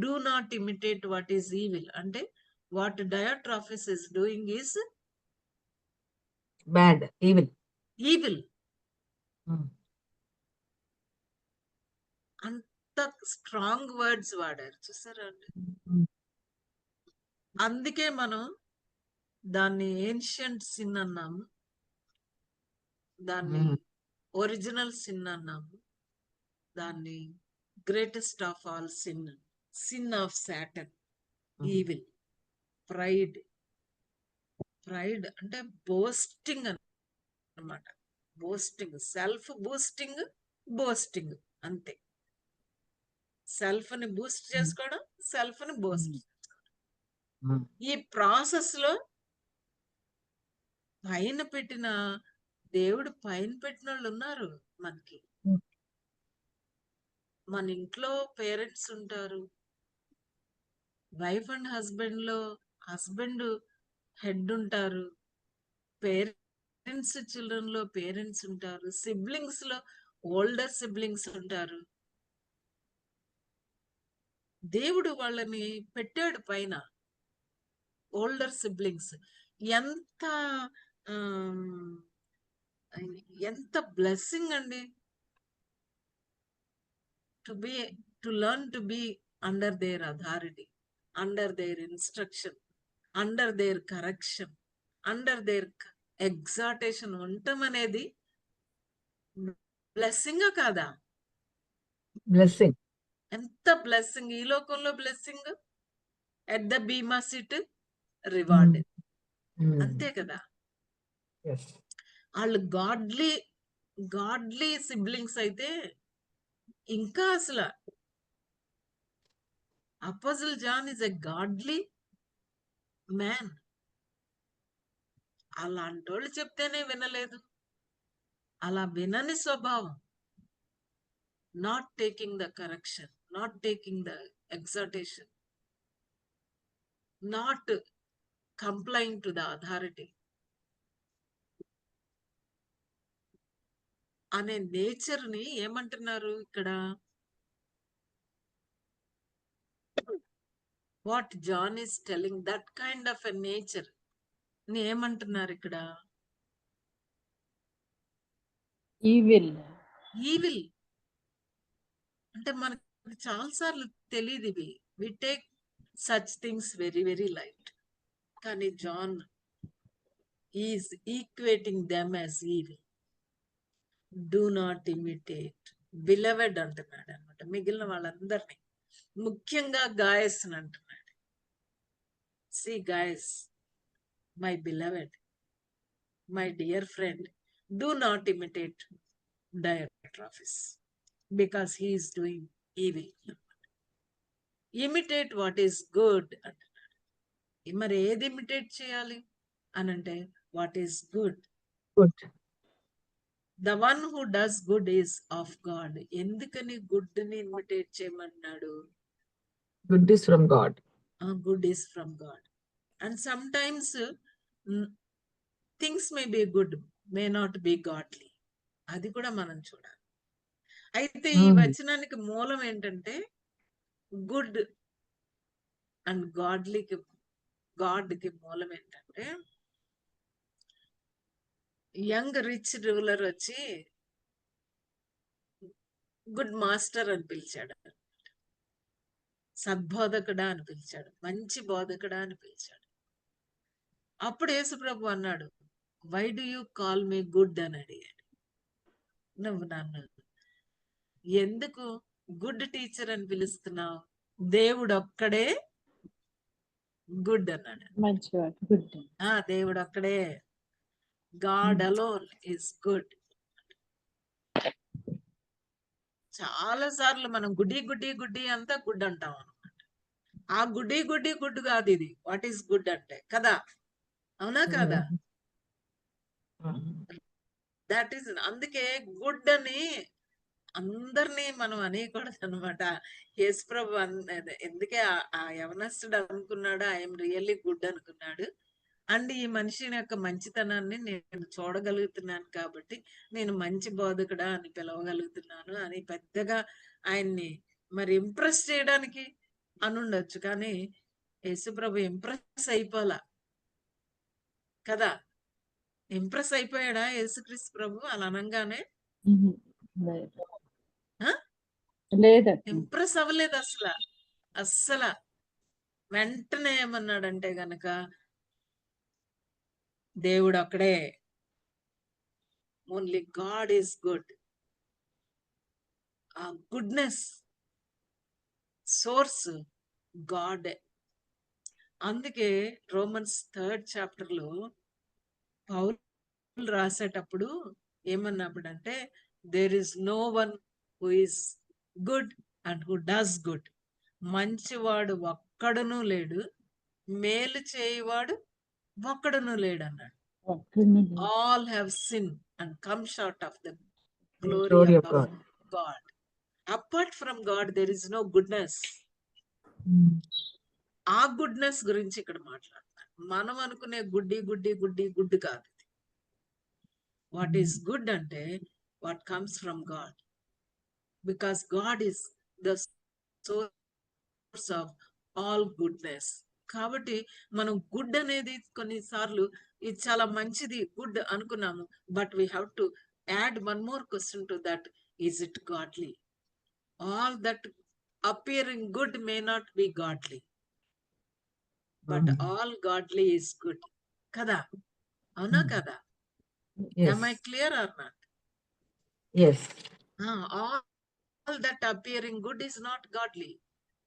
Do not imitate what is evil అంటే what Diotrephes is doing is
bad, evil.
Evil. అంత strong words వాడారు చూసారా అండి. అందుకే మనం దాన్ని ఏన్షియంట్ సిన్ అన్నాము, దాన్ని ఒరిజినల్ సిన్ అన్నాము, దాన్ని greatest of all sin, sin of Satan, evil, pride. Pride అంటే బోస్టింగ్ అన్నమాట. బోస్టింగ్, సెల్ఫ్ బూస్టింగ్, బోస్టింగ్ అంతే. సెల్ఫ్ ని బూస్ట్ చేసుకోవడం, సెల్ఫ్ ని బోస్ట్ చేసుకోవడం. ఈ ప్రాసెస్ లో పైన పెట్టిన దేవుడు పైన పెట్టిన వాళ్ళు ఉన్నారు మనకి. మన ఇంట్లో పేరెంట్స్ ఉంటారు, వైఫ్ అండ్ హస్బెండ్ లో హస్బెండ్ హెడ్ ఉంటారు, పేరెంట్స్ చిల్డ్రన్ లో పేరెంట్స్ ఉంటారు, సిబ్లింగ్స్ లో ఓల్డర్ సిబ్లింగ్స్ ఉంటారు. దేవుడు వాళ్ళని పెట్టాడు పైన, ఓల్డర్ సిబ్లింగ్స్. ఎంత ఎంత బ్లెస్సింగ్ అండి. To learn to be under their authority, under their instruction, under their correction, under their exhortation ఉండటం అనేది బ్లెస్సింగ్ కాదా?
బ్లెస్సింగ్.
ఎంత బ్లెస్సింగ్. ఈ లోకంలో blessing, at the bema seat reward. అంతే కదా. వాళ్ళు గాడ్లీ సిబ్లింగ్స్ అయితే ఇంకా అసలు. Apostle John is a godly man. అలాంటి వాళ్ళు చెప్తేనే వినలేదు. అలా వినని స్వభావం. Not taking the correction, not taking the exhortation, not complying to the authority అనే నేచర్ ని ఏమంటున్నారు ఇక్కడ? What John is telling, that kind of a nature ని ఏమంటున్నారు ఇక్కడ?
ఈవిల్.
ఈవిల్ అంటే మనకు చాలాసార్లు తెలియదు ఇవి. We take such things very very light. కానీ John is equating them as evil. Do not imitate beloved అంటున్నాడు అనమాట. మిగిలిన వాళ్ళందరినీ, ముఖ్యంగా గాయస్ అని అంటున్నాడు. See Gaius, my beloved, my dear friend, do not imitate Diotrephes because he is doing evil. Imitate what is good అంటున్నాడు. మరి ఏది ఇమిటేట్ చేయాలి అని అంటే what is good. The one who does good is of God. ఎందుకని good ని imitate చేయమన్నాడు?
Good is from God.
Good is from God. And some times things may be good, may not be godly. అది కూడా మనం చూడాలి. అయితే ఈ వచనానికి మూలం ఏంటంటే గుడ్ అండ్ గాడ్లీకి, గాడ్కి మూలం ఏంటంటే యంగ్ రిచ్ రూలర్ వచ్చి గుడ్ మాస్టర్ అని పిలిచాడు, సద్బోధకుడా అని పిలిచాడు, మంచి బోధకుడా అని పిలిచాడు. అప్పుడు యేసుప్రభు అన్నాడు, why do you call me good అని అడిగాడు. నువ్వు నన్ను ఎందుకు గుడ్ టీచర్ అని పిలుస్తున్నావు? దేవుడు ఒక్కడే గుడ్ అన్నాడు.
మంచివాడు, గుడ్.
దేవుడు ఒక్కడే, గాడ్ అలోన్ ఈస్ గుడ్. చాలా సార్లు మనం గుడ్డి అంతా గుడ్ అంటాం అనమాట. ఆ గుడ్ కాదు ఇది. వాట్ ఈస్ గుడ్ అంటే కదా, అవునా కదా? దట్ ఈస్ అందుకే గుడ్ అని అందరినీ మనం అనేయకూడదు అనమాట. యేసుప్రభు ఎందుకే ఆ యవనస్తుడు అనుకున్నాడు, ఐఎమ్ రియల్లీ గుడ్ అనుకున్నాడు. అండ్ ఈ మనిషిని యొక్క మంచితనాన్ని నేను చూడగలుగుతున్నాను కాబట్టి నేను మంచి బోధకుడా అని పిలవగలుగుతున్నాను అని పెద్దగా ఆయన్ని మరి ఇంప్రెస్ చేయడానికి అనుండొచ్చు. కానీ యేసుప్రభు ఇంప్రెస్ అయిపోలా కదా. ఇంప్రెస్ అయిపోయాడా యేసుక్రీస్తు ప్రభు అలా అనగానే?
లేదండి.
ఇంప్రెస్ అవ్వలేదు అస్సలు. వెంటనే ఏమన్నాడంటే గనక, దేవుడు అక్కడే, ఓన్లీ గాడ్ ఈస్ గుడ్. ఆ గుడ్నెస్ సోర్స్ గాడ్. అందుకే రోమన్స్ 3rd chapter లో పౌలు రాసేటప్పుడు ఏమన్నప్పుడంటే, there is no one who is good and who does good. మంచివాడు ఒక్కడును లేడు, మేలు చేయువాడు ఒక్కడును లేడు అన్నాడు. All have sin and come short of the glory
Glory of
of
God.
God. Apart from God there is no goodness. ఆ goodness గురించి ఇక్కడ మాట్లాడుతున్నాను. మనం అనుకునే గుడ్ కాదు. వాట్ ఈస్ గుడ్ అంటే what comes from God, because God is the source of all goodness. కాబట్టి మనం గుడ్ అనేది కొన్నిసార్లు ఇది చాలా మంచిది గుడ్ అనుకున్నాము, but we have to add one more question to that, is it godly? All that appearing good may not be godly, but all godly is good కదా, అవునా కదా?
Yes.
Am I clear or not?
Yes.
All that appearing good is not godly,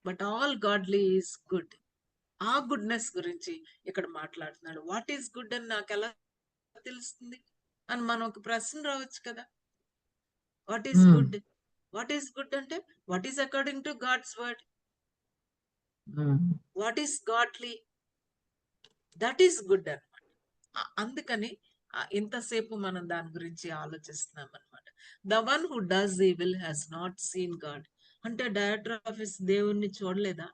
but all godly is good. ఆ goodness గురించి ఇక్కడ మాట్లాడుతున్నాడు. What is good అని నాకు ఎలా తెలుస్తుంది అని మనం ఒక ప్రశ్న రావచ్చు కదా. What is good? What is good అంటే what is according to God's word. What is godly? That is good అనమాట. అందుకని ఇంతసేపు మనం దాని గురించి ఆలోచిస్తున్నాం అనమాట. The one who does evil has not seen God అంటే డైరెక్టర్ ఆఫీస్ దేవుణ్ణి చూడలేదా?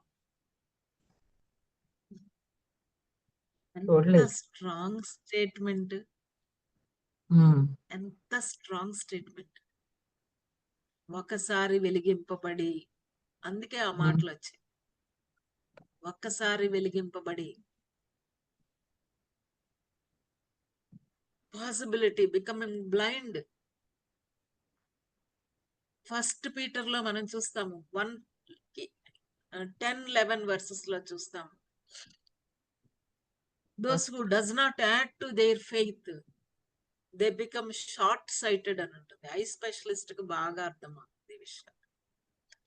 ఎంత స్ట్రాంగ్ స్టేట్మెంట్, ఎంత స్ట్రాంగ్ స్టేట్మెంట్. ఒకసారి వెలిగింపబడి, అందుకే ఆ మాటలు వచ్చాయి. ఒక్కసారి వెలిగింపబడి, possibility becoming blind. First Peter లో మనం చూస్తాము 10-11 verses లో చూస్తాము. Those who does not add to their faith, they become short sighted అని ఉంటుంది. ఐ స్పెషలిస్ట్ కి బాగా అర్థం అవుతుంది ఈ విషయం.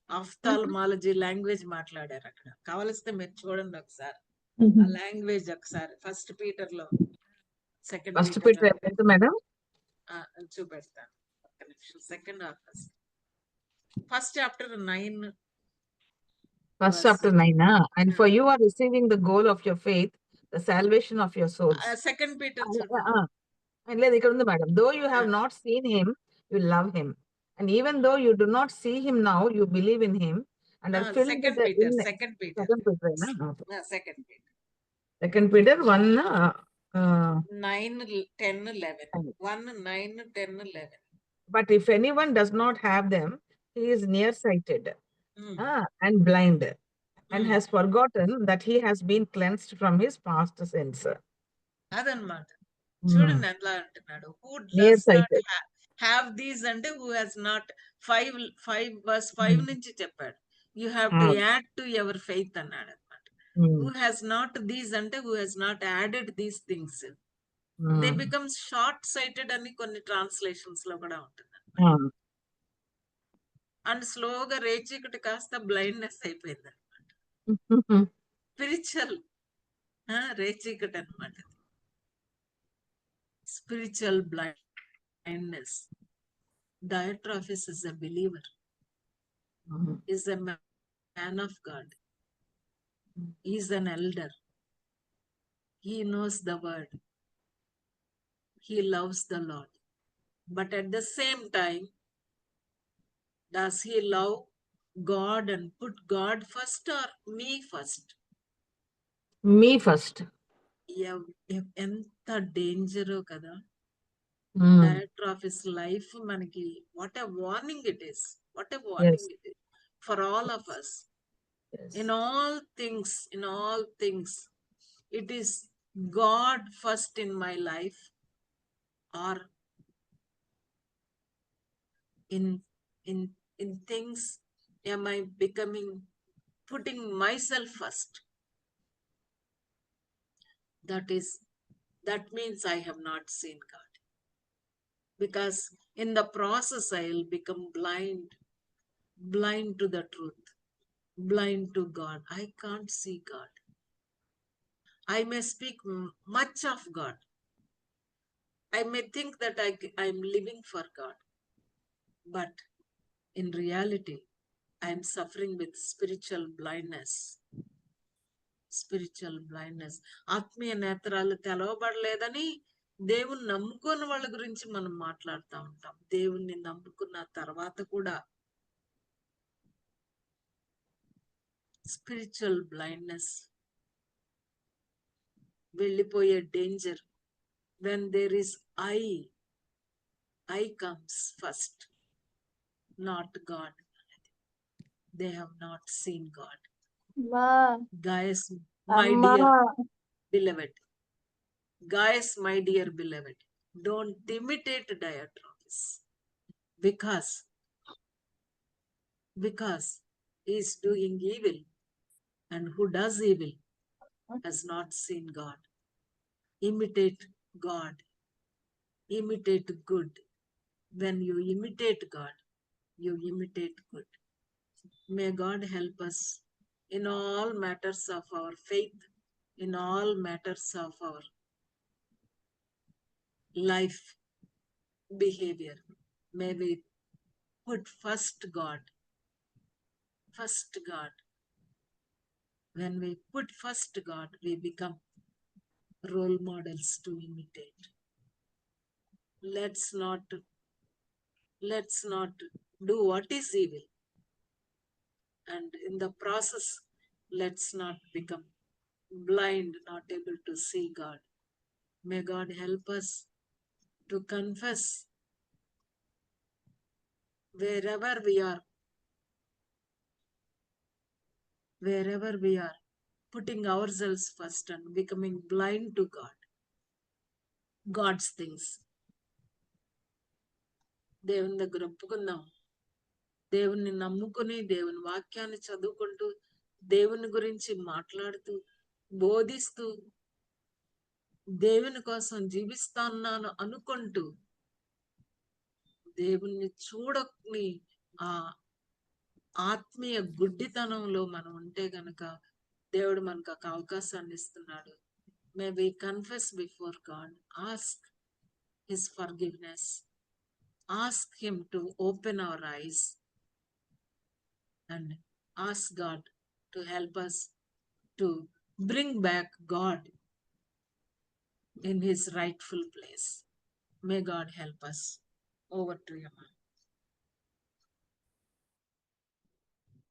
ఆఫ్థాల్మాలజీ లాంగ్వేజ్ మాట్లాడారు అక్కడ. కావలిస్తే మీరు చూడండి ఒకసారి ఆ లాంగ్వేజ్ ఒకసారి. ఫస్ట్ పీటర్ లో
First Peter ఎంత మేడం?
చూపెడతాను. Second or first chapter 9.
First chapter 9. And for you are receiving the goal of your faith, the salvation of your souls.
Second Peter
And ఇక్కడ ఉంది madam. Though you have not seen him, you love him. And even though you do not see him now, you believe in him and are filled with the
second Peter
Second Peter 1
9, 10, 11. 1, 9, 10, 11.
But if anyone does not have them, he is nearsighted and blind and has forgotten that he has been cleansed from his past sins.
అదనమాట. చూడండి ఎలా అంటున్నాడు. Who does not
Nearsighted.
have these అంటే who has not 5 verse 5 నుంచి చెప్పాడు. You have to add to your faith అన్నాడు అనమాట. Who has not these అంటే who has not added these things. They become short sighted అని కొన్ని translations లో కూడా ఉంటుంది. అండ్ స్లోగా రేచీకటి కాస్త బ్లైండ్నెస్ అయిపోయింది అనమాట. స్పిరిచువల్ రేచీకటి అనమాట. Spiritual blindness. Director office is a believer.
Mhm.
is a man of God. He is an elder. He knows the word. He loves the Lord. But at the same time, does he love God and put God first or me first?
Me first.
ఎంత డేంజరో కదా.
Mm.
Director of his life మనకి what a warning it is. What a
Yes.
Warning it is for all of us.
Yes.
In all things, it is God first in my life, or in in in things am I becoming putting myself first? That means I have not seen God, because in the process I will become blind to the truth, blind to God. I can't see God. I may speak much of God. I may think that I'm living for God, but in reality, I am suffering with spiritual blindness. Spiritual blindness. ఆత్మీయ నేత్రాలు తెలవబడలేదని దేవుని నమ్ముకున్న వాళ్ళ గురించి మనం మాట్లాడుతూ ఉంటాం. దేవుణ్ణి నమ్ముకున్న తర్వాత కూడా స్పిరిచువల్ బ్లైండ్నెస్ వెళ్ళిపోయే danger. When there is I comes first, not God. They have not seen God. Guys, my dear beloved, my dear beloved, don't imitate Diotrephes, because he is doing evil, and who does evil has not seen God. Imitate God. Imitate good. When you imitate God, you imitate good. May God help us in all matters of our faith, in all matters of our life behavior. May we put first God. First God. When we put first God, we become role models to imitate. Let's not do what is evil. And in the process, let's not become blind, not able to see God. May God help us to confess wherever we are putting ourselves first and becoming blind to God's things. దేవుని దగ్గర ఒప్పుకుందాం. దేవుణ్ణి నమ్ముకుని దేవుని వాక్యాన్ని చదువుకుంటూ దేవుని గురించి మాట్లాడుతూ బోధిస్తూ దేవుని కోసం జీవిస్తున్నాను అనుకుంటూ దేవుణ్ణి చూడని ఆ ఆత్మీయ గుడ్డితనంలో మనం ఉంటే గనక దేవుడు మనకు ఒక అవకాశాన్ని ఇస్తున్నాడు. May we confess before God, ask his forgiveness, ask him to open our eyes, and ask God to help us to bring back God in his rightful place. May God help us. Over to you, ma'am.